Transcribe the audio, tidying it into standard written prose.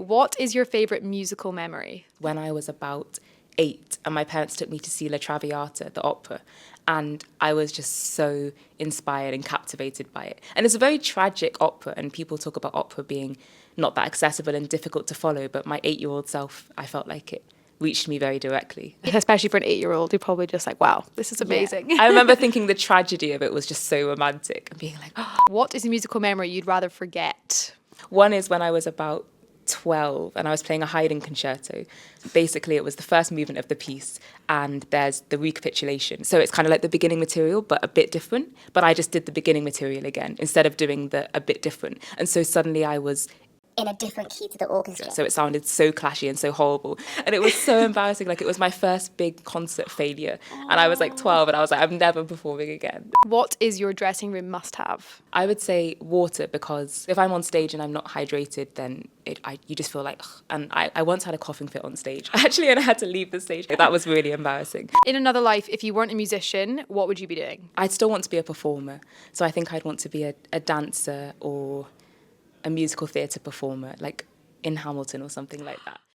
What is your favourite musical memory? When I was about 8 and my parents took me to see La Traviata, the opera, and I was just so inspired and captivated by it. And it's a very tragic opera, and people talk about opera being not that accessible and difficult to follow, but my 8-year-old self, I felt like it reached me very directly. Especially for an 8-year-old, you're probably just like, wow, this is amazing. Yeah. I remember thinking the tragedy of it was just so romantic and being like, oh. What is a musical memory you'd rather forget? One is when I was about 12 and I was playing a Haydn concerto. Basically, it was the first movement of the piece and there's the recapitulation. So it's kind of like the beginning material, but a bit different. But I just did the beginning material again instead of doing the a bit different. And so suddenly I was in a different key to the orchestra. So it sounded so clashy and so horrible. And it was so embarrassing. Like, it was my first big concert failure. And I was like 12 and I was like, I'm never performing again. What is your dressing room must-have? I would say water, because if I'm on stage and I'm not hydrated, then you just feel like, ugh. And I once had a coughing fit on stage, actually, and I had to leave the stage. That was really embarrassing. In another life, if you weren't a musician, what would you be doing? I'd still want to be a performer. So I think I'd want to be a dancer or a musical theatre performer, like in Hamilton or something like that.